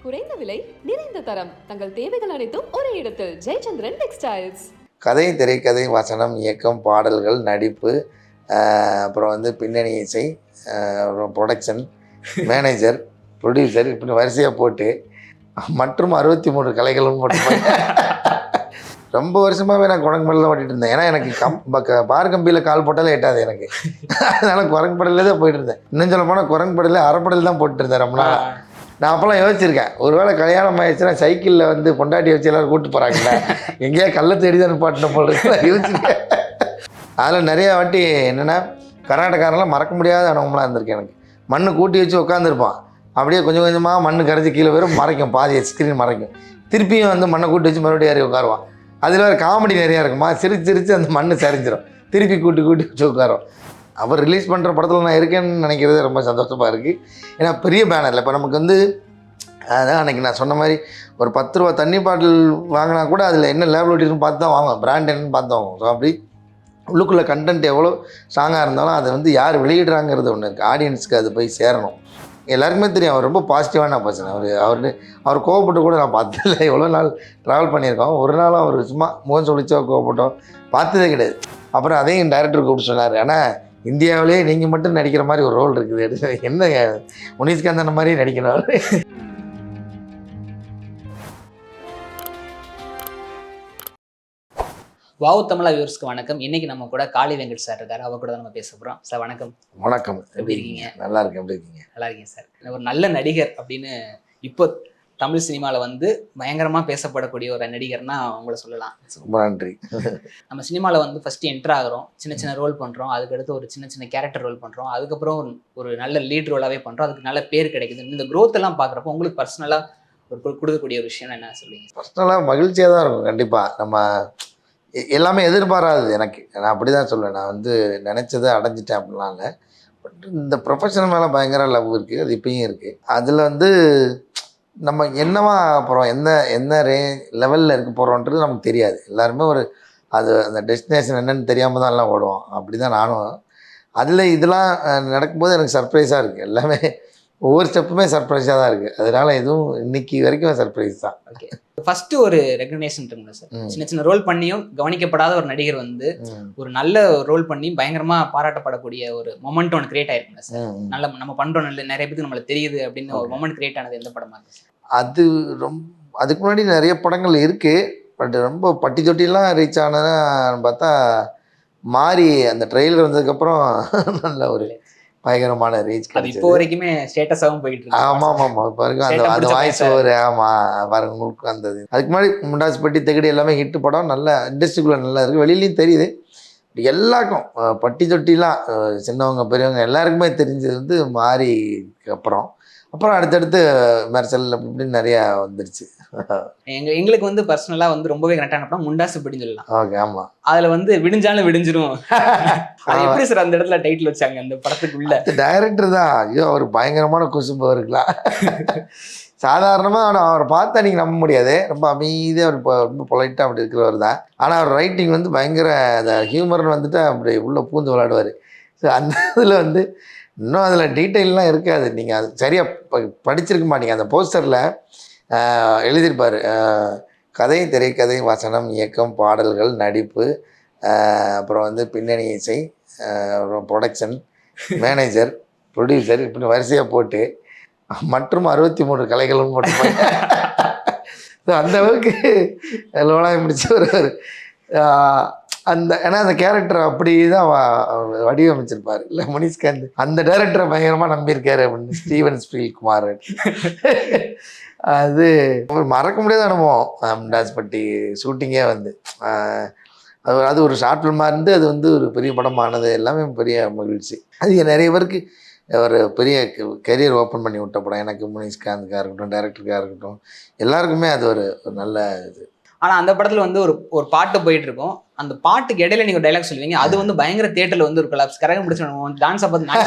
குறைந்த விலை நிறைந்த தரம் தங்கள் தேவைகள் அனைத்தும் ஒரே இடத்தில் ஜெயச்சந்திரன் டெக்ஸ்டைல்ஸ். கதை, திரைக்கதை, வசனம், இயக்கம், பாடல்கள், நடிப்பு, அப்புறம் வந்து பின்னணி இசை, அப்புறம் ப்ரொடக்ஷன், மேனேஜர், ப்ரொடியூசர், இப்படி வரிசையாக போட்டு மற்றும் 63 கலைகளும் போட்டு ரொம்ப வருஷமாகவே நான் குரங்கு படலில் ஓட்டிகிட்டு இருந்தேன். ஏன்னா எனக்கு பார் கம்பியில் கால் போட்டாலே எட்டாது எனக்கு. அதனால் குரங்கு படலே தான் போயிட்டு இருந்தேன். இன்னும் சொல்ல போனால் குரங்கு படலில் அரைப்படல் தான் போட்டுட்டு இருந்தேன் ரொம்ப நாள். நான் அப்போல்லாம் யோசிச்சிருக்கேன், ஒருவேளை கல்யாணம் ஆயிடுச்சுன்னா சைக்கிளில் வந்து பொண்டாட்டி வச்சு எல்லோரும் கூப்பிட்டு போகிறாங்கல்ல, எங்கேயா கள்ள தேடி தான் பாட்டின போல இருக்கு யோசிச்சிருக்கேன். அதில் நிறையா வாட்டி என்னென்னா கர்நாடகாரெலாம் மறக்க முடியாத அனுபவம்லாம் இருந்திருக்கு எனக்கு. மண்ணு கூட்டி வச்சு உட்காந்துருப்பான், அப்படியே கொஞ்சம் கொஞ்சமாக மண்ணு கரைச்சி கீழே வரும், மறைக்கும், பாதி ஸ்க்ரீன் மறைக்கும். திருப்பியும் வந்து மண்ணை கூட்டி வச்சு மறுபடியும் ஏறி உட்காருவான். அதில் வேறு காமெடி நிறையா இருக்குமா, சிரிச்சு அந்த மண்ணு சரிஞ்சிடும், திருப்பி கூட்டி வச்சு உட்காரும். அவர் ரிலீஸ் பண்ணுற படத்தில் நான் இருக்கேன்னு நினைக்கிறது ரொம்ப சந்தோஷமாக இருக்குது. ஏன்னா பெரிய பேனரில் இப்போ நமக்கு வந்து அதான் அன்றைக்கி நான் சொன்ன மாதிரி ஒரு 10 ரூபா தண்ணி பாட்டில் வாங்கினா கூட அதில் என்ன லேபிலிட்டின்னு பார்த்து தான் வாங்குவோம், பிராண்ட் என்னன்னு பார்த்து வாங்குவோம். ஸோ அப்படி உள்ளுக்குள்ளே கண்டென்ட் எவ்வளோ ஸ்ட்ராங்காக இருந்தாலும் அதை வந்து யார் வெளியிடுறாங்கிறது ஒன்று இருக்குது. ஆடியன்ஸுக்கு அது போய் சேரணும். எல்லாருக்குமே தெரியும் அவர் ரொம்ப பாசிட்டிவான பர்சன். அவர் கோவப்பட்டு கூட நான் பார்த்ததில்லை. எவ்வளோ நாள் ட்ராவல் பண்ணியிருக்கோம், ஒரு நாளும் அவர் சும்மா முகம் சொல்லிச்சோ கோவப்பட்டோம் பார்த்ததே கிடையாது. அப்புறம் அதையும் டைரக்டர் கூப்பிட்டு சொன்னார், ஆனால் இந்தியாவிலே நீங்கள் மட்டும் நடிக்கிற மாதிரி ஒரு ரோல் இருக்குது, என்ன முனிஷ்காந்தன் மாதிரி நடிக்கணும். வாவ் தமிழா வியூவர்ஸ்க்கு வணக்கம். இன்னைக்கு நம்ம கூட காளி வெங்கட் சார் இருக்காரு, அவர் கூட நம்ம பேச போகிறோம். சார் வணக்கம். வணக்கம், எப்படி இருக்கீங்க? நல்லா இருக்கேன். எப்படி இருக்கீங்க? நல்லா இருக்கீங்க சார். ஒரு நல்ல நடிகர் அப்படின்னு இப்போ தமிழ் சினிமாவில் வந்து பயங்கரமாக பேசப்படக்கூடிய ஒரு நடிகர்னா உங்களை சொல்லலாம். ரொம்ப நன்றி. நம்ம சினிமாவில் வந்து ஃபஸ்ட்டு என்டர் ஆகிறோம், சின்ன ரோல் பண்ணுறோம், அதுக்கடுத்து ஒரு சின்ன கேரக்டர் ரோல் பண்ணுறோம், அதுக்கப்புறம் ஒரு நல்ல லீட் ரோலாகவே பண்ணுறோம், அதுக்கு நல்ல பேர் கிடைக்குது. இந்த க்ரோத் எல்லாம் பார்க்குறப்போ உங்களுக்கு பர்சனலாக ஒரு கொடுக்கக்கூடிய ஒரு விஷயம் என்ன சொல்லுவீங்க? பர்சனலாக மகிழ்ச்சியாக தான் இருக்கும். கண்டிப்பாக நம்ம எல்லாமே எதிர்பாராது எனக்கு, நான் அப்படி தான் சொல்லுவேன். நான் வந்து நினச்சதை அடைஞ்சிட்டேன் அப்படிலாம் இல்லை. பட் இந்த ப்ரொஃபஷனல் மேலே பயங்கர லவ் இருக்குது, அது இப்பயும் இருக்குது. அதில் வந்து நம்ம என்னவா அப்புறம் என்ன லெவலில் இருக்க போகிறோன்றது நமக்கு தெரியாது. எல்லாருமே அந்த டெஸ்டினேஷன் என்னென்னு தெரியாமல் தான் எல்லாம் ஓடுவோம். அப்படி தான் நானும். அதில் இதெல்லாம் நடக்கும்போது எனக்கு சர்ப்ரைஸாக இருக்குது. எல்லாமே ஒவ்வொரு ஸ்டெப்புமே சர்ப்ரைஸாக தான் இருக்குது. அதனால் எதுவும் இன்னைக்கு வரைக்கும் சர்ப்ரைஸ் தான். ஓகே, ஃபஸ்ட்டு ஒரு ரெகக்னேஷன் இருக்குல்ல சார், சின்ன ரோல் பண்ணியும் கவனிக்கப்படாத ஒரு நடிகர் வந்து ஒரு நல்ல ரோல் பண்ணி பயங்கரமாக பாராட்டப்படக்கூடிய ஒரு மொமெண்ட் ஒன்று கிரியேட் ஆயிருக்குல்ல சார். நல்ல நம்ம பண்ணுறோம், நிறைய பேருக்கு நம்மளுக்கு தெரியுது அப்படின்னு ஒரு மொமெண்ட் கிரியேட் ஆனது எந்த படமா இருக்கு சார்? அது அதுக்கு முன்னாடி நிறைய படங்கள் இருக்குது. பட் ரொம்ப பட்டி தொட்டிலாம் ரீச் ஆனதுன்னு பார்த்தா மாறி அந்த ட்ரெயிலர் வந்ததுக்கப்புறம் நல்ல ஒரு பயங்கரமான ரீச் கிடைச்சது. இப்போ வரைக்குமே ஸ்டேட்டஸாகவும் போயிட்டு இருக்கு. ஆமாம் பாருங்க, அந்த வாய்ஸ் ஓவர். ஆமாம் பாருங்க, உங்களுக்கு வந்தது. அதுக்கு முன்னாடி முண்டாஸ் பட்டி தெகடி எல்லாமே ஹிட்டு படம், நல்ல இண்டஸ்ட்ரிக்குள்ளே நல்லா இருக்குது, வெளியிலையும் தெரியுது. எல்லாருக்கும் பட்டி தொட்டிலாம் சின்னவங்க பெரியவங்க எல்லாருக்குமே தெரிஞ்சது வந்து மாறிக்கு அப்புறம் அடுத்தடுத்து மெர்சல் அப்படின்னு நிறையா வந்துருச்சு. எங்களுக்கு வந்து பர்சனலாக வந்து ரொம்பவே கரெக்டான படம் முண்டாசு அப்படின்னு சொல்லலாம். ஓகே, ஆமாம். அதில் வந்து விடிஞ்சாலும் விடிஞ்சிரும். அது எப்படி சார் அந்த இடத்துல டைட்டில் வச்சாங்க அந்த படத்துக்குள்ள? டைரக்டர் தான். ஐயோ, அவர் பயங்கரமான குசும்பு இருக்கலாம். சாதாரணமாக அவரை பார்த்தா நீங்கள் நம்ப முடியாது. ரொம்ப அமைதியாக அவர் ரொம்ப பொலைட்டாக அப்படி இருக்கிறவர் தான். ஆனால் அவர் ரைட்டிங் வந்து பயங்கர அந்த ஹியூமர்னு வந்துட்டு அப்படி உள்ளே பூந்து விளையாடுவார். ஸோ அந்த இதில் வந்து இன்னும் அதில் டீட்டெயிலெலாம் இருக்காது. நீங்கள் அது சரியாக படிச்சிருக்க மாட்டீங்க. அந்த போஸ்டரில் எழுதியிருப்பார், கதை, திரைக்கதை, வசனம், இயக்கம், பாடல்கள், நடிப்பு, அப்புறம் வந்து பின்னணி இசை, அப்புறம் ப்ரொடக்ஷன், மேனேஜர், ப்ரொடியூசர், இப்படி வரிசையாக போட்டு மற்றும் 63 கலைகளும் போட்டு ஸோ அந்த அளவுக்கு லோலாய் முடிச்சு வருவார். ஏன்னா அந்த கேரக்டரை அப்படி தான் வடிவமைச்சிருப்பார். இல்லை முனிஷ்காந்த் அந்த டைரக்டரை பயங்கரமாக நம்பியிருக்காரு அப்படின்னு ஸ்டீவன் ஸ்பீல்குமார். அது மறக்க முடியாத அனுபவம். முண்டாஸ் பட்டி ஷூட்டிங்கே வந்து அது ஒரு ஷார்ட் ஃபில்மாக இருந்து அது வந்து ஒரு பெரிய படமானது எல்லாமே பெரிய மகிழ்ச்சி. அது நிறைய பேருக்கு ஒரு பெரிய கெரியர் ஓப்பன் பண்ணி விட்ட படம். எனக்கு முனிஷ்காந்துக்காக இருக்கட்டும், டைரக்டருக்காக இருக்கட்டும், எல்லாருக்குமே அது ஒரு நல்ல இது. ஆனால் அந்த படத்தில் வந்து ஒரு பாட்டு போயிட்டு இருக்கும், அந்த பாட்டுக்கு இடையில நீங்கள் டைலாக் சொல்லுவீங்க, அது வந்து பயங்கர தியேட்டரில் வந்து ஒரு கலாப்ஸ் கரகம் பிடிச்சிடும். டான்ஸை பார்த்து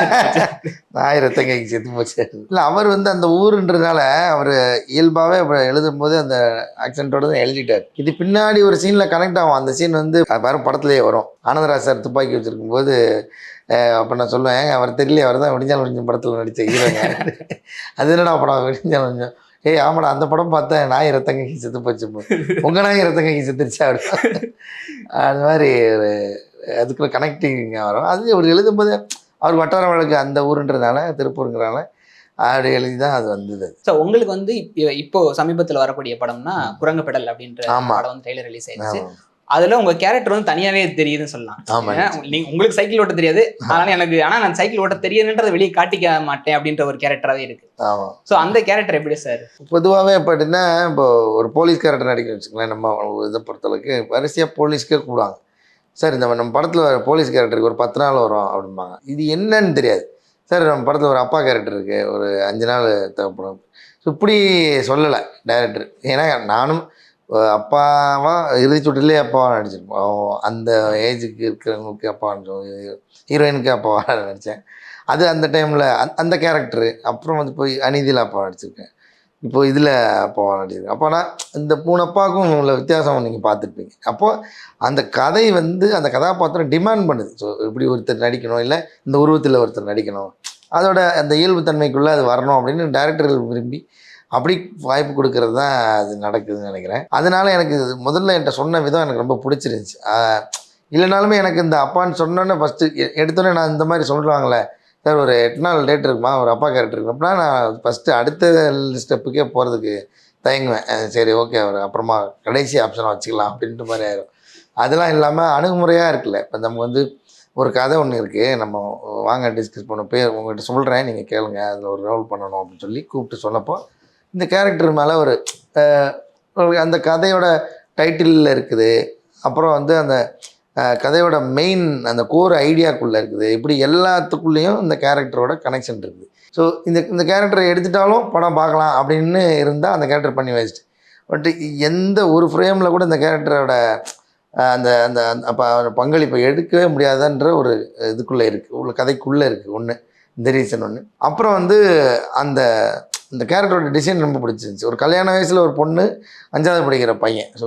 ஆயிரத்தங்கைக்கு செத்து போச்சு. இல்லை, அவர் வந்து அந்த ஊருன்றதுனால அவர் இயல்பாகவே எழுதும்போது அந்த ஆக்சென்ட்டோடு தான் எழுதிட்டார். இது பின்னாடி ஒரு சீனில் கனெக்ட் ஆகும். அந்த சீன் வந்து வேறு படத்துலேயே வரும். ஆனந்தராஜ் சார் துப்பாக்கி வச்சுருக்கும் போது அப்போ நான் சொல்லுவேன், அவர் தெரியல, அவர் தான் விடிஞ்சால் விடிஞ்ச படத்தில் நடித்த ஹீரோங்க. அது என்னடா படம் விடிஞ்சால் விடிஞ்சோம், ஏய் ஆமாடா அந்த படம் பார்த்தேன், நாய் ரத்தங்க செத்து போச்சு, உங்கள் நாய் ரத்தங்க செத்துருச்சா அப்படி. அது மாதிரி ஒரு அதுக்குள்ள கனெக்டிங் வரும். அது அவர் எழுதும்போது அவர் வட்டார வழக்கு அந்த ஊருன்றதுனால, திருப்பூருங்கிறனால அப்படி எழுதி தான் அது வந்தது. ஸோ உங்களுக்கு வந்து இப்போ சமீபத்தில் வரக்கூடிய படம்னா குரங்கு பெடல் அப்படின்ற படம் வந்து ட்ரெய்லர் ரிலீஸ் ஆயிடுச்சு. அதுல உங்க கேரக்டர் வந்து தனியாவே தெரியுதுன்னு சொல்லலாம். உங்களுக்கு சைக்கிள் ஓட்ட தெரியாது, அதனால எனக்கு நான் சைக்கிள் ஓட்ட தெரியுதுன்றதை வெளியே காட்டிக்க மாட்டேன் அப்படின்ற ஒரு கேரக்டராகவே இருக்கு. ஸோ அந்த கேரக்டர் எப்படி சார்? பொதுவாகவே எப்படின்னா, இப்போ ஒரு போலீஸ் கேரக்டர் நடிக்கணும்னு வச்சுக்கோங்களேன், நம்ம இதை பொறுத்தளவுக்கு வரிசையாக போலீஸ்க்கே கூப்பிடுவாங்க. சார் இந்த நம்ம படத்தில் போலீஸ் கேரக்டருக்கு ஒரு 10 நாள் வரும் அப்படிம்பாங்க. இது என்னன்னு தெரியாது. சார் நம்ம படத்தில் ஒரு அப்பா கேரக்டர் இருக்குது, ஒரு 5 நாள் தேவைப்படும். ஸோ இப்படி சொல்லலை டைரக்டர். ஏன்னா நானும் அப்பாவா இறுதி சுட்டிலே அப்பாவாக நடிச்சிருப்போம். அந்த ஏஜுக்கு இருக்கிறவங்களுக்கு அப்பா ஹீரோயினுக்கு அப்பாவாக நடித்தேன். அது அந்த டைமில் அந்த கேரக்டரு. அப்புறம் வந்து போய் அநீதியில் அப்பா நடிச்சிருக்கேன். இப்போ இதில் அப்பாவாக நடிச்சிருக்கேன். அப்போனா இந்த 3 அப்பாவுக்கும் உள்ள வித்தியாசம் நீங்கள் பார்த்துருப்பீங்க. அப்போது அந்த கதை வந்து அந்த கதாபாத்திரம் டிமாண்ட் பண்ணுது. ஸோ இப்படி ஒருத்தர் நடிக்கணும், இல்லை இந்த உருவத்தில் ஒருத்தர் நடிக்கணும், அதோட அந்த இயல்புத்தன்மைக்குள்ளே அது வரணும் அப்படின்னு டைரக்டர்கள் விரும்பி அப்படி வாய்ப்பு கொடுக்கறது தான் அது நடக்குதுன்னு நினைக்கிறேன். அதனால எனக்கு முதல்ல என்கிட்ட சொன்ன விதம் எனக்கு ரொம்ப பிடிச்சிருந்துச்சி. இல்லைனாலுமே எனக்கு இந்த அப்பான்னு சொன்னோன்னே ஃபஸ்ட்டு எடுத்தோன்னே நான் இந்த மாதிரி சொல்லுவாங்களே, சார் ஒரு 8 நாள் டேட் இருக்குமா, ஒரு அப்பா கேரக்டர் இருக்கு அப்படின்னா நான் ஃபஸ்ட்டு அடுத்த ஸ்டெப்புக்கே போகிறதுக்கு தயங்குவேன். சரி ஓகே, அவர் அப்புறமா கடைசி ஆப்ஷனாக வச்சுக்கலாம் அப்படின்ற மாதிரி ஆயிரும். அதெல்லாம் இல்லாமல் அணுகுமுறையாக இருக்குல்ல. இப்போ நம்ம வந்து ஒரு கதை ஒன்று இருக்குது, நம்ம வாங்க டிஸ்கஸ் பண்ண பேர் உங்கள்கிட்ட சொல்கிறேன், நீங்கள் கேளுங்க, அதில் ஒரு ரோல் பண்ணணும் அப்படின்னு சொல்லி கூப்பிட்டு சொன்னப்போ இந்த கேரக்டர் மேலே ஒரு அந்த கதையோட டைட்டிலில் இருக்குது. அப்புறம் வந்து அந்த கதையோட மெயின் அந்த கோர் ஐடியாக்குள்ளே இருக்குது. இப்படி எல்லாத்துக்குள்ளேயும் இந்த கேரக்டரோட கனெக்ஷன் இருக்குது. ஸோ இந்த கேரக்டரை எடுத்துட்டாலும் படம் பார்க்கலாம் அப்படின்னு இருந்தால் அந்த கேரக்டர் பண்ணி வச்சுட்டு, பட் எந்த ஒரு ஃப்ரேமில் கூட இந்த கேரக்டரோட அந்த அந்த அப்போ பங்களிப்பை எடுக்கவே முடியாதுன்ற ஒரு இதுக்குள்ளே இருக்குது, உள்ள கதைக்குள்ளே இருக்குது. ஒன்று இந்த ரீசன் ஒன்று. அப்புறம் வந்து இந்த கேரக்டரோட டிசைன் ரொம்ப பிடிச்சிருந்துச்சி. ஒரு கல்யாண வயசில் ஒரு பொண்ணு, 5ஆவது படிக்கிற பையன். ஸோ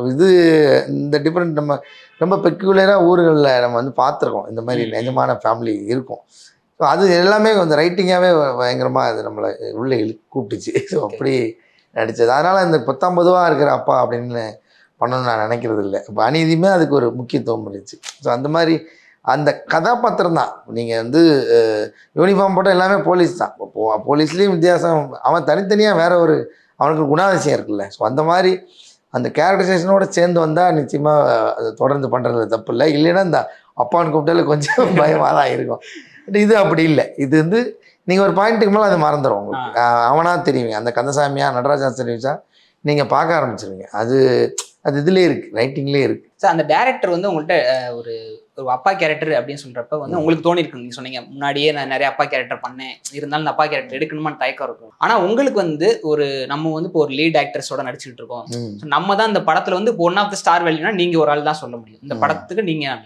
இந்த டிஃப்ரெண்ட் நம்ம ரொம்ப பெக்யூலராக ஊர்களில் நம்ம வந்து பார்த்துருக்கோம். இந்த மாதிரி நிஜமான ஃபேமிலி இருக்கும். ஸோ அது எல்லாமே அந்த ரைட்டிங்காகவே பயங்கரமாக அது நம்மளை உள்ளே கூப்பிட்டுச்சு. ஸோ அப்படி நடித்தது. அதனால் இந்த 19 இருக்கிற அப்பா அப்படின்னு பண்ணணும்னு நான் நினைக்கிறது இல்லை. இப்போ அநீதியுமே அதுக்கு ஒரு முக்கியத்துவம் இருந்துச்சு. ஸோ அந்த மாதிரி அந்த கதாபாத்திரம் தான். நீங்கள் வந்து யூனிஃபார்ம் போட்டால் எல்லாமே போலீஸ் தான். போலீஸ்லேயும் வித்தியாசம், அவன் தனித்தனியாக வேற ஒரு அவனுக்கு குணாதிசயம் இருக்குல்ல. ஸோ அந்த மாதிரி அந்த கேரக்டரைசேஷனோட சேர்ந்து வந்தால் நிச்சயமாக அதை தொடர்ந்து பண்ணுறது தப்பு இல்லை. இல்லைன்னா இந்த அப்பான்னு கூப்பிட்டால கொஞ்சம் பயமாக தான் இருக்கும். பட் இது அப்படி இல்லை. இது வந்து நீங்கள் ஒரு பாயிண்ட்டுக்கு மேலே அது மறந்துடும் உங்களுக்கு. அவனாக தெரியுங்க, அந்த கந்தசாமியா நடராஜா தெரிவிச்சா நீங்கள் பார்க்க ஆரம்பிச்சிருவீங்க. அது இதுலேயே இருக்குது, ரைட்டிங்லேயே இருக்குது. சார் அந்த டேரக்டர் வந்து உங்கள்கிட்ட ஒரு அப்பா கேரக்டர் அப்படின்னு சொல்கிறப்ப வந்து உங்களுக்கு தோணிருக்கு, நீங்கள் சொன்னீங்க முன்னாடியே நான் நிறைய அப்பா கேரக்டர் பண்ணேன், இருந்தாலும் இந்த அப்பா கேரக்டர் எடுக்கணுமான்னு தயக்கம் இருக்கும். ஆனால் உங்களுக்கு வந்து நம்ம வந்து இப்போ ஒரு லீட் ஆக்டர்ஸோட நடிச்சுட்டு இருக்கோம். நம்ம தான் இந்த படத்தில் வந்து இப்போ ஒன் ஆஃப் த ஸ்டார் வேல்யூனா நீங்கள் ஒரு ஆள் தான் சொல்ல முடியும் இந்த படத்துக்கு நீங்கள்.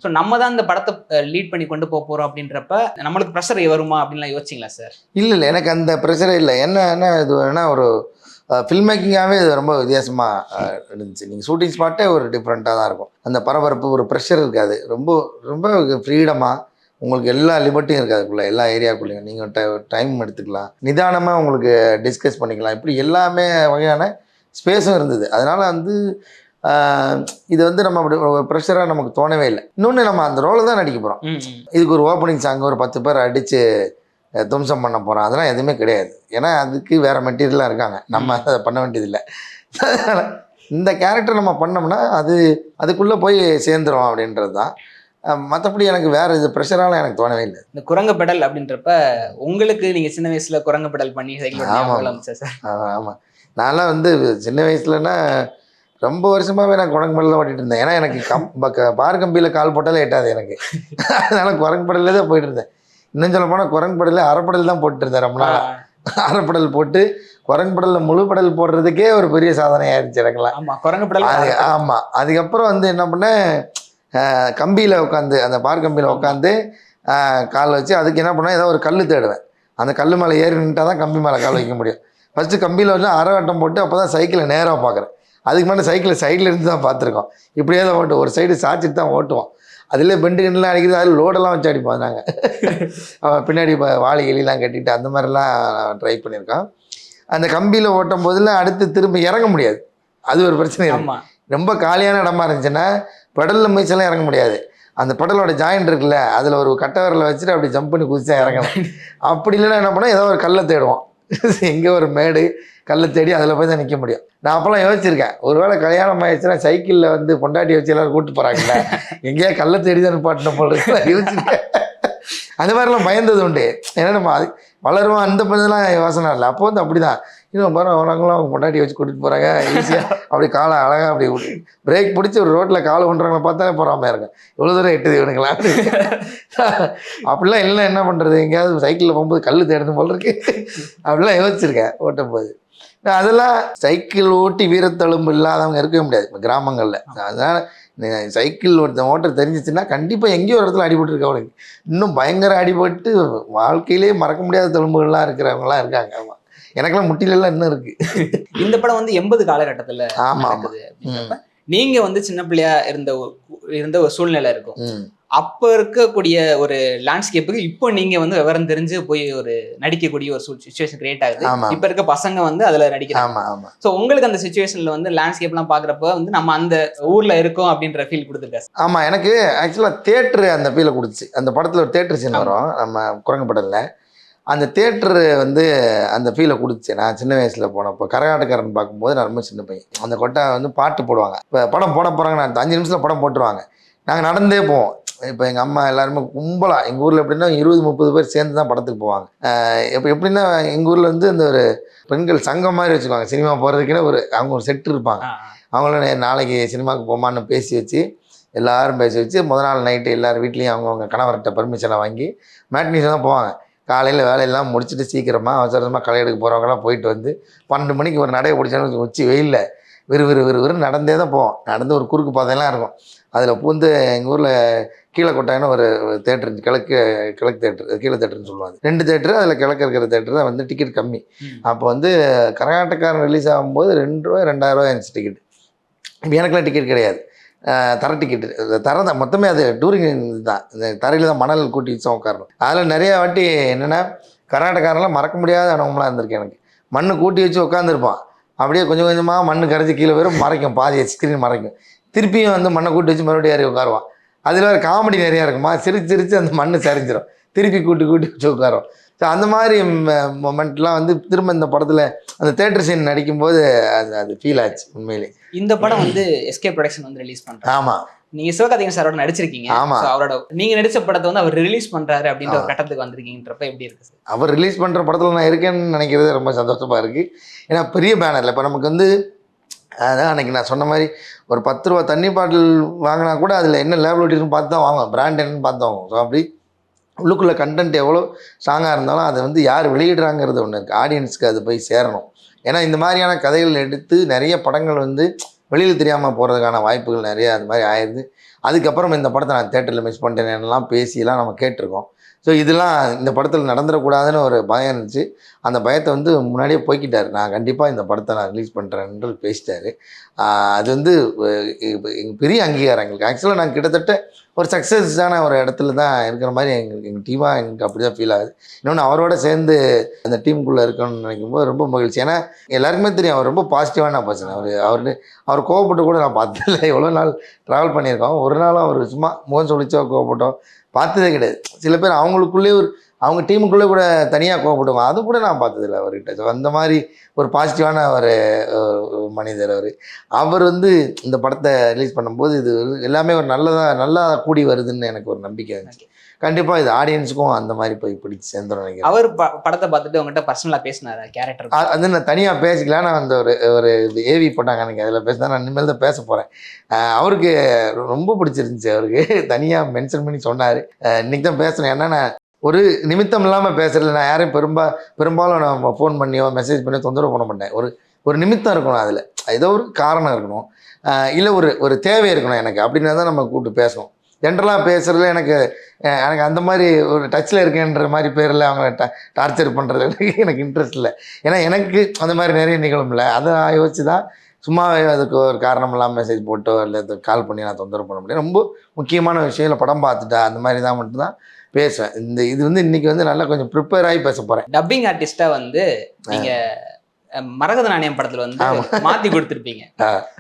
ஸோ நம்ம தான் இந்த படத்தை லீட் பண்ணி கொண்டு போக போகிறோம் அப்படின்றப்ப நம்மளுக்கு ப்ரெஷர் வருமா அப்படின்லாம் யோசிச்சிங்களா சார்? இல்லை, எனக்கு அந்த ப்ரெஷரே இல்லை. என்ன இது வேணா ஒரு ஃபில்ம் மேக்கிங்காகவே இது ரொம்ப வித்தியாசமாக இருந்துச்சு. நீங்கள் ஷூட்டிங் ஸ்பாட்டே ஒரு டிஃப்ரெண்ட்டாக தான் இருக்கும். அந்த பரபரப்பு, ஒரு ப்ரெஷர் இருக்காது. ரொம்ப ரொம்ப ஃப்ரீடமாக உங்களுக்கு எல்லா லிபர்ட்டியும் இருக்காது. அதுக்குள்ளே எல்லா ஏரியாக்குள்ளேயும் நீங்கள் டைம் எடுத்துக்கலாம், நிதானமாக உங்களுக்கு டிஸ்கஸ் பண்ணிக்கலாம். இப்படி எல்லாமே வகையான ஸ்பேஸும் இருந்தது. அதனால் வந்து இது வந்து நம்ம அப்படி ப்ரெஷராக நமக்கு தோணவே இல்லை. இன்னொன்று நம்ம அந்த ரோலை தான் நடிக்க போகிறோம். இதுக்கு ஒரு ஓப்பனிங் சாங் ஒரு 10 பேர் அடித்து துவம்சம் பண்ண போகிறோம், அதெல்லாம் எதுவுமே கிடையாது. ஏன்னா அதுக்கு வேறு மெட்டீரியலாக இருக்காங்க, நம்ம அதை பண்ண வேண்டியதில்லை. இந்த கேரக்டர் நம்ம பண்ணோம்னா அதுக்குள்ளே போய் சேர்ந்துடும் அப்படின்றது தான். மற்றபடி எனக்கு வேறு இது ப்ரெஷரால எனக்கு தோணவே இல்லை. இந்த குரங்கு பெடல் அப்படின்றப்ப உங்களுக்கு நீங்கள் சின்ன வயசில் குரங்கு பெடல் பண்ணி ஆமாம் சார். ஆமாம், நான்லாம் வந்து சின்ன வயசுலன்னா ரொம்ப வருஷமாகவே நான் குரங்கு பெடலில் ஓட்டிகிட்டு இருந்தேன். ஏன்னா எனக்கு பார் கம்பியில் கால் போட்டாலே எட்டாது எனக்கு. அதனால் குரங்கு பெடலே தான் போயிட்டு இருந்தேன். இன்னும் சொல்ல போனால் குரங்கு படலில் அரைப்படல் தான் போட்டுருந்தேன் ரொம்ப நாள். அரைப்படல் போட்டு குரங்கு படலில் முழு படல் போடுறதுக்கே ஒரு பெரிய சாதனை ஆயிடுச்சு எனக்குலாம். ஆமாம், அதுக்கப்புறம் வந்து என்ன பண்ணேன், கம்பியில் உட்காந்து அந்த பார் கம்பியில் உட்காந்து கால் வச்சு அதுக்கு என்ன பண்ணேன், ஏதோ ஒரு கல் தேடுவேன். அந்த கல் மேலே ஏறி நின்ட்டால் தான் கம்பி மேலே கால் வைக்க முடியும். ஃபஸ்ட்டு கம்பியில் வச்சு அரை வட்டம் போட்டு அப்போ தான் சைக்கிளை நேராக பார்க்குறேன். அதுக்கு மேலே சைக்கிளை சைடில் இருந்து தான் பார்த்துருக்கோம். இப்படியே தான் ஓட்டுவோம், ஒரு சைடு சாய்ச்சிட்டு தான் ஓட்டுவோம். அதில் பெண்டு கண்ணெலாம் அடிக்கிறது, அதில் லோடெல்லாம் வச்சு அடிப்போம் நாங்கள். பின்னாடி வாழை எலிலாம் கட்டிட்டு அந்த மாதிரிலாம் ட்ரை பண்ணியிருக்கோம். அந்த கம்பியில் ஓட்டும் போதில் அடுத்து திரும்ப இறங்க முடியாது. அது ஒரு பிரச்சனை இருக்கு. ஆமா ரொம்ப காலியான இடமா இருந்துச்சுன்னா பெடலில் மிதிச்செல்லாம் இறங்க முடியாது. அந்த பெடலோட ஜாயிண்ட் இருக்குல்ல, அதில் ஒரு கட்டை விரலை வச்சுட்டு அப்படி ஜம்ப் பண்ணி குதிச்சா இறங்கணும். அப்படி இல்லைன்னா என்ன பண்ணால் ஏதோ ஒரு கல்லை தேடுவோம். எங்கே ஒரு மேடு கல்லை தேடி அதில் போய் தான் நிற்க முடியும். நான் அப்போல்லாம் யோசிச்சிருக்கேன், ஒருவேளை கல்யாணம் ஆயிடுச்சுன்னா சைக்கிளில் வந்து பொண்டாட்டி வச்சு எல்லாரும் கூப்பிட்டு போகிறாங்கல்ல, எங்கேயா கல்லை தேடி தான் நிப்பாட்டின போல இருக்கு யோசிச்சிருக்கேன். அந்த மாதிரிலாம் பயந்தது உண்டு. ஏன்னா நம்ம அது வளருவோம், அந்த பண்ணதெல்லாம் யோசனை இல்லை. அப்போ வந்து அப்படி தான் இன்னும் பாரு அவங்களாம் அவங்க பொண்டாட்டி வச்சு கூட்டிகிட்டு போகிறாங்க ஈஸியாக அப்படி காலை அழகாக அப்படி பிரேக் பிடிச்சி ஒரு ரோட்டில் காலை பண்ணுறாங்கள பார்த்தாலே போகாமல் இருக்கும். இவ்வளோ தூரம் எட்டுது இவனுங்களா அப்படிலாம் இல்லை. என்ன பண்ணுறது, எங்கேயாவது சைக்கிளில் போகும்போது கல் தேடணும் போல இருக்கு. அப்படிலாம் யோசிச்சிருக்கேன் ஓட்டும் போது. அதெல்லாம் சைக்கிள் ஓட்டி வீரத்தழும்பு இல்லாதவங்க இருக்கவே முடியாது இப்போ கிராமங்களில். அதனால் சைக்கிள் ஒருத்தன் ஓட்ட தெரிஞ்சிச்சுன்னா கண்டிப்பாக எங்கேயோ ஒரு இடத்துல அடிபட்டுருக்கு அவனுக்கு. இன்னும் பயங்கர அடிபட்டு வாழ்க்கையிலே மறக்க முடியாத தழும்புகள்லாம் இருக்கிறவங்களாம் இருக்காங்க. ஆமாம், எனக்கெல்லாம் முட்டிலெல்லாம் இன்னும் இருக்கு. இந்த படம் வந்து 80 காலகட்டத்தில் ஆமாம். நீங்க வந்து சின்ன பிள்ளையா இருந்த ஒரு சூழ்நிலை இருக்கும். அப்ப இருக்கக்கூடிய ஒரு லேண்ட்ஸ்கேப்புக்கு இப்போ நீங்க வந்து விவரம் தெரிஞ்சு போய் ஒரு நடிக்கக்கூடிய ஒரு சுச்சுவேஷன் கிரியேட் ஆகுது. இப்ப இருக்க பசங்க வந்து அதுல நடிக்கிறாங்க. சோ உங்களுக்கு அந்த சுச்சுவேஷன்ல வந்து லேண்ட்ஸ்கேப் எல்லாம் பாக்குறப்ப வந்து நம்ம அந்த ஊர்ல இருக்கோம் அப்படின்ற ஃபீல் கொடுத்துருக்கா? ஆமா, எனக்கு ஆக்சுவலா தியேட்டர் அந்த ஃபீலை கொடுத்துச்சு. அந்த படத்துல ஒரு தியேட்டர் சீன் வரும் நம்ம குரங்குப்படல. அந்த தியேட்டரு வந்து அந்த ஃபீலை கொடுத்துச்சு. நான் சின்ன வயசில் போனப்போ கரகாட்டக்காரன் பார்க்கும்போது நான் ரொம்ப சின்ன பையன். அந்த கொட்டை வந்து பாட்டு போடுவாங்க. இப்போ படம் போட போகிறாங்க, நான் 5 நிமிஷத்தில் படம் போட்டுருவாங்க. நாங்கள் நடந்தே போவோம். இப்போ எங்கள் அம்மா எல்லாருமே கும்பலாக எங்கள் ஊரில் எப்படின்னா 20-30 பேர் சேர்ந்து தான் படத்துக்கு போவாங்க. இப்போ எப்படின்னா எங்கள் ஊரில் வந்து இந்த ஒரு பெண்கள் சங்கம் மாதிரி வச்சுக்குவாங்க. சினிமா போகிறதுக்குன்னு அவங்க ஒரு செட்டு இருப்பாங்க. அவங்கள நாளைக்கு சினிமாவுக்கு போமான்னு பேசி வச்சு எல்லோரும் பேசி வச்சு முதல் நாள் நைட்டு எல்லோரும் வீட்லேயும் அவங்கவுங்க கணவர்கிட்ட பர்மிஷனை வாங்கி மேட்னிஸில் தான் போவாங்க. காலையில் வேலையெல்லாம் முடிச்சுட்டு சீக்கிரமாக அவசரமாக களை எடுக்க போகிறவங்களாம் போயிட்டு வந்து 12 மணிக்கு ஒரு நடையை பிடிச்சாலும் உச்சி வெயிலில் விறு நடந்தே தான் போவோம். நடந்து ஒரு குறுக்கு பாதையெல்லாம் இருக்கும். அதில் பூந்து எங்கள் ஊரில் கீழே கொட்டாயின்னு ஒரு தேட்டர், கிழக்கு தேட்டர், கீழே தேட்டர்னு சொல்லுவாங்க. 2 தேட்டரு. அதில் கிழக்கு இருக்கிற தேட்டர் தான் வந்து டிக்கெட் கம்மி. அப்போ வந்து கரகாட்டக்காரன் ரிலீஸ் ஆகும்போது ₹2 ₹2000 இருந்துச்சு டிக்கெட். இப்போ எனக்குலாம் டிக்கெட் கிடையாது, தர டிக்கெட்டு. தர தான் மொத்தமே, அது டூரிங் தான். இந்த தரையில் தான் மணல் கூட்டி வச்சு உட்காரணும். அதில் நிறையா வாட்டி என்னென்னா கர்நாடகாரெலாம் மறக்க முடியாத அனுபவம்லாம் இருந்திருக்கு எனக்கு. மண் கூட்டி வச்சு உட்காந்துருப்பான், அப்படியே கொஞ்சம் கொஞ்சமாக மண் கரைச்சி கீழே வரும், மறைக்கும், பாதி ஸ்க்ரீன் மறைக்கும். திருப்பியும் வந்து மண்ணை கூட்டி வச்சு மறுபடியும் ஏறி உட்காருவான். அதில் வேறு காமெடி நிறையா இருக்குமா, சிரிச்சு அந்த மண் சரிஞ்சிடும், திருப்பி கூட்டி வச்சு உட்காரும். ஸோ அந்த மாதிரி மொமெண்ட்லாம் வந்து திரும்ப இந்த படத்தில் அந்த தேட்டர் சீன் நடிக்கும்போது அது ஃபீல் ஆச்சு உண்மையிலே. இந்த படம் வந்து எஸ்கே ப்ரொடக்ஷன் வந்து ரிலீஸ் பண்ணுறாங்க. ஆமாம், நீங்க சிவகார்த்திகேயன் சாரோட நடிச்சிருக்கீங்க. ஆமா, அவரோட நீங்க நடிச்ச படத்தை வந்து அவர் ரிலீஸ் பண்றாரு அப்படின்ற ஒரு கட்டத்துக்கு வந்திருக்கீங்கன்றப்ப எப்படி இருக்கு? அவர் ரிலீஸ் பண்ற படத்துல நான் இருக்கேன்னு நினைக்கிறது ரொம்ப சந்தோஷமா இருக்கு. ஏன்னா பெரிய பேனர்ல இப்போ நமக்கு வந்து அதான் அன்றைக்கி நான் சொன்ன மாதிரி ஒரு ₹10 தண்ணி பாட்டில் வாங்கினா கூட அதில் என்ன லேபிலிட்டின்னு பார்த்து தான் வாங்குவோம், பிராண்ட் என்னன்னு பார்த்து வாங்குவோம். ஸோ அப்படி உள்ளுக்குள்ளே கண்டென்ட் எவ்வளோ ஸ்ட்ராங்காக இருந்தாலும் அதை வந்து யார் வெளியிடுறாங்கிறது ஒன்று இருக்குது. ஆடியன்ஸுக்கு அது போய் சேரணும். ஏன்னா இந்த மாதிரியான கதைகள் எடுத்து நிறைய படங்கள் வந்து வெளியில் தெரியாமல் போகிறதுக்கான வாய்ப்புகள் நிறையா அது மாதிரி ஆயிடுது. அதுக்கப்புறம் இந்த படத்தை நான் தேட்டரில் மிஸ் பண்ணிட்டேன்லாம் பேசிலாம் நம்ம கேட்டிருக்கோம். ஸோ இதெல்லாம் இந்த படத்தில் நடந்துடக்கூடாதுன்னு ஒரு பயம் இருந்துச்சு. அந்த பயத்தை வந்து முன்னாடியே போய்க்கிட்டார். நான் கண்டிப்பாக இந்த படத்தை நான் ரிலீஸ் பண்ணுறேன்னு பேசிட்டார். அது வந்து பெரிய அங்கீகாரம் எங்களுக்கு. ஆக்சுவலாக நாங்கள் கிட்டத்தட்ட ஒரு சக்ஸஸான ஒரு இடத்துல தான் இருக்கிற மாதிரி எங்கள் டீமாக எனக்கு அப்படி தான் ஃபீல் ஆகுது. இன்னொன்று அவரோட சேர்ந்து அந்த டீமுக்குள்ளே இருக்கணும்னு நினைக்கும்போது ரொம்ப மகிழ்ச்சி. ஏன்னா எல்லாருக்குமே தெரியும் அவர் ரொம்ப பாசிட்டிவான பர்சன். அவர் கோவப்பட்டு கூட நான் பார்த்ததில்லை. எவ்வளோ நாள் ட்ராவல் பண்ணியிருக்கோம், ஒரு நாளும் அவர் சும்மா முகம் சொல்லிச்சோ கோவப்பட்டோம் பார்த்ததே கிடையாது. சில பேர் அவங்களுக்குள்ளே அவங்க டீமுக்குள்ளே கூட தனியாக கோவப்படுவாங்க, அது கூட நான் பார்த்ததில்லை அவர்கிட்ட. ஸோ அந்த மாதிரி ஒரு பாசிட்டிவான ஒரு மனிதர் அவர் வந்து இந்த படத்தை ரிலீஸ் பண்ணும்போது இது எல்லாமே ஒரு நல்லா கூடி வருதுன்னு எனக்கு ஒரு நம்பிக்கை இருந்துச்சு. கண்டிப்பாக இது ஆடியன்ஸுக்கும் அந்த மாதிரி போய் பிடிச்சி சேர்ந்துடும் நினைக்கிறேன். அவர் படத்தை பார்த்துட்டு உங்கள்கிட்ட பர்சனலாக பேசினார் கேரக்டர்? அது நான் தனியாக பேசிக்கலாம். நான் அந்த ஒரு ஏவி போட்டாங்க எனக்கு, அதில் பேசினா நான் இனிமேல் தான் பேச போகிறேன். அவருக்கு ரொம்ப பிடிச்சிருந்துச்சி. அவருக்கு தனியாக மென்ஷன் பண்ணி சொன்னார். இன்றைக்கி தான் பேசணும். ஏன்னா நான் ஒரு நிமித்தம் இல்லாமல் பேசுகிறதில்ல. நான் யாரையும் பெரும்பாலும் நான் ஃபோன் பண்ணியோ மெசேஜ் பண்ணியோ தொந்தரவு பண்ண மாட்டேன். ஒரு நிமித்தம் இருக்கணும், அதில் ஏதோ ஒரு காரணம் இருக்கணும், இல்லை ஒரு தேவை இருக்கணும் எனக்கு. அப்படின்னா தான் நம்ம கூப்பிட்டு பேசணும். ஜென்ரலாக பேசுகிறதுல எனக்கு அந்த மாதிரி ஒரு டச்சில் இருக்கேன்ற மாதிரி பேரில் அவங்கள டார்ச்சர் பண்ணுறது எனக்கு இன்ட்ரெஸ்ட் இல்லை. ஏன்னா எனக்கு அந்த மாதிரி நிறைய நிகழும் இல்லை. அதை யோசிச்சு தான் சும்மாவே அதுக்கு ஒரு காரணம் இல்லாமல் மெசேஜ் போட்டோ இல்லை கால் பண்ணி நான் தொந்தரவு பண்ண முடியும். ரொம்ப முக்கியமான விஷயம் இல்லை, படம் பார்த்துட்டா அந்த மாதிரி தான் மட்டும்தான் பேசுவேன். இது வந்து இன்றைக்கி வந்து நல்லா கொஞ்சம் ப்ரிப்பேர் ஆகி பேச போகிறேன். டப்பிங் ஆர்டிஸ்ட்டாக வந்து நீங்கள் மரகத நாணயம் படத்துல வந்து மாத்தி கொடுத்துருப்பீங்க.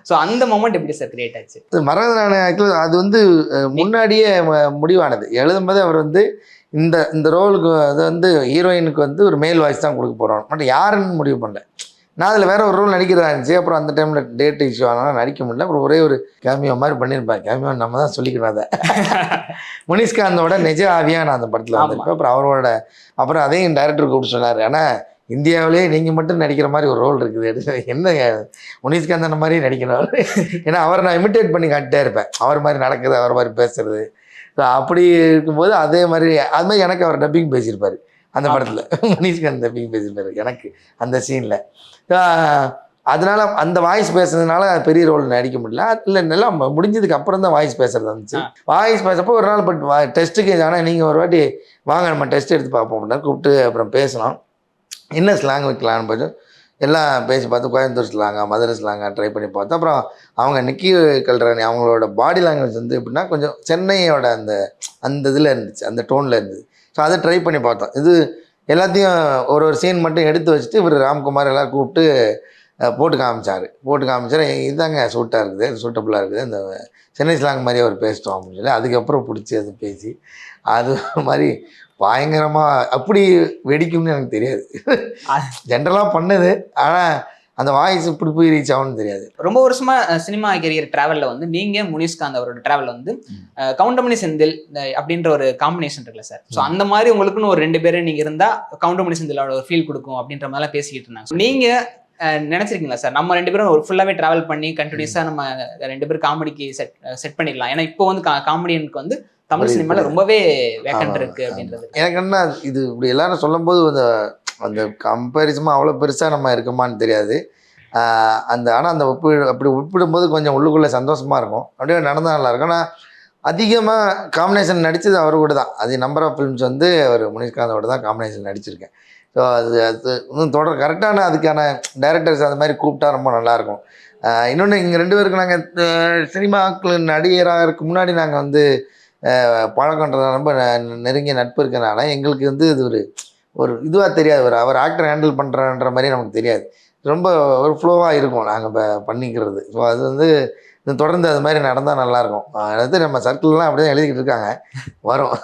ஸோ அந்த மொமெண்ட் எப்படி சார் கிரியேட் ஆச்சு? மரகத நாணயம் அது வந்து முன்னாடியே முடிவானது. எழுதும்போது அவர் வந்து இந்த இந்த ரோலுக்கு அது வந்து ஹீரோயினுக்கு வந்து ஒரு மேல் வாய்ஸ் தான் கொடுக்க போகிறோம், மட்டும் யாருன்னு முடிவு பண்ணல. நான் அதில் வேற ஒரு ரோல் நடிக்கிறதா இருந்துச்சு. அப்புறம் அந்த டைமில் டேட் இஷ்யூ ஆனால் நடிக்க முடியல. அப்புறம் ஒரே ஒரு கேமியோ மாதிரி பண்ணியிருப்பேன். கேமியோ நம்ம தான் சொல்லிக்கணும். அதை முனிஷ்காந்தோட நிஜ ஆவியாக நான் அந்த படத்தில் வந்திருப்பேன். அப்புறம் அவரோட அப்புறம் அதையும் டைரக்டர் கூப்பிட்டு சொன்னார், ஆனால் இந்தியாவிலே நீங்கள் மட்டும் நடிக்கிற மாதிரி ஒரு ரோல் இருக்குது, என்ன முனிஷ்காந்தன் மாதிரி நடிக்கணும். ஏன்னா அவரை நான் இமிட்டேட் பண்ணி காட்டிட்டே இருப்பேன், அவர் மாதிரி நடக்குது, அவர் மாதிரி பேசுறது. ஸோ அப்படி இருக்கும்போது அதே மாதிரி அது மாதிரி எனக்கு அவர் டப்பிங் பேசியிருப்பார் அந்த படத்தில். முனிஷ்காந்த் டப்பிங் பேசியிருப்பார் எனக்கு அந்த சீனில். அதனால அந்த வாய்ஸ் பேசுறதுனால பெரிய ரோல் நடிக்க முடியல. இல்லை நல்லா முடிஞ்சதுக்கு அப்புறம் தான் வாய்ஸ் பேசுறது வந்துச்சு. வாய்ஸ் பேசப்போ ஒரு நாள் பட் டெஸ்ட்டுக்கு, ஆனால் நீங்கள் ஒரு வாட்டி வாங்க நம்ம டெஸ்ட் எடுத்து பார்ப்போம் அப்படின்னா கூப்பிட்டு அப்புறம் பேசலாம், என்ன ஸ்லாங் வைக்கலான்னு போய்ட்டு எல்லாம் பேசி பார்த்து கோயம்புத்தூர் ஸ்லாங்கா மதுரை ஸ்லாங்கா ட்ரை பண்ணி பார்த்தோம். அப்புறம் அவங்க நிக்கி கல்ராணி அவங்களோட பாடி லாங்குவேஜ் வந்து எப்படின்னா கொஞ்சம் சென்னையோட அந்த அந்த இதில் இருந்துச்சு, அந்த டோனில் இருந்துச்சு. ஸோ அதை ட்ரை பண்ணி பார்த்தோம். இது எல்லாத்தையும் ஒரு ஒரு சீன் மட்டும் எடுத்து வச்சுட்டு இவர் ராம்குமார் எல்லோரும் கூப்பிட்டு போட்டு காமிச்சார். இதாங்க சூட்டாக இருக்குது, சூட்டபுளாக இருக்குது, இந்த சென்னை ஸ்லாங் மாதிரியே அவர் பேசிட்டோம் அப்படின்னு சொல்லி அதுக்கப்புறம் பிடிச்சி அது பேசி அது மாதிரி பயங்கரமாக அப்படி வெடிக்கும்னு எனக்கு தெரியாது. ஜென்ரலாக பண்ணுது, ஆனால் அந்த வாய்ஸ் இப்படி போய் ரீச் ஆகும்னு தெரியாது. ரொம்ப வருஷமா சினிமா கேரியர் டிராவலில் வந்து நீங்கள் முனிஷ்காந்த் அவரோட டிராவல் வந்து கவுண்டமணி செந்தில் அப்படின்ற ஒரு காம்பினேஷன் இருக்குல்ல சார். ஸோ அந்த மாதிரி உங்களுக்குன்னு ஒரு 2 பேர் நீங்கள் இருந்தால் கவுண்டமணி செந்திலோட ஒரு ஃபீல் கொடுக்கும் அப்படின்ற மாதிரிலாம் பேசிக்கிட்டு இருந்தாங்க. நீங்கள் நினைச்சிருக்கீங்களா சார் நம்ம 2 பேரும் ஒரு ஃபுல்லாகவே ட்ராவல் பண்ணி கண்டினியூஸாக நம்ம 2 பேரும் காமெடிக்கு செட் பண்ணிடலாம்? ஏன்னா இப்போ வந்து காமெடியனுக்கு வந்து தமிழ் சினிமாவில் ரொம்பவே வேக்கண்ட் இருக்குது அப்படின்றது எனக்கு என்ன. இது இப்படி எல்லாரும் சொல்லும்போது அந்த கம்பேரிசமாக அவ்வளோ பெருசாக நம்ம இருக்கோமான்னு தெரியாது. ஆனால் அந்த அப்படி ஒப்பிடும்போது கொஞ்சம் உள்ளுக்குள்ளே சந்தோஷமாக இருக்கும், அப்படியே நடந்தால் நல்லாயிருக்கும். ஆனால் அதிகமாக காம்பினேஷன் நடித்தது அவர் கூட தான். அது நம்பர் ஆஃப் ஃபிலிம்ஸ் வந்து அவர் முனிஷ்காந்தோட தான் காம்பினேஷன் நடிச்சிருக்கேன். ஸோ அது இன்னும் தொடர் கரெக்டான அதுக்கான டைரக்டர்ஸ் அது மாதிரி கூப்பிட்டா ரொம்ப நல்லாயிருக்கும். இன்னொன்று இங்கே 2 பேருக்கு நாங்கள் சினிமாக்கள் நடிகராக இருக்க முன்னாடி நாங்கள் வந்து பழக்கன்றதால ரொம்ப நெருங்கிய நட்பு இருக்கிறனால எங்களுக்கு வந்து இது ஒரு இதுவாக தெரியாது. அவர் ஆக்டர் ஹேண்டில் பண்ணுறன்ற மாதிரி நமக்கு தெரியாது. ரொம்ப ஒரு ஃப்ளோவாக இருக்கும் நாங்கள் பண்ணிக்கிறது. ஸோ அது வந்து தொடர்ந்து அது மாதிரி நடந்தால் நல்லாயிருக்கும். அதாவது நம்ம சர்க்கிள்லாம் அப்படியே எழுதிக்கிட்டு இருக்காங்க, வரும்.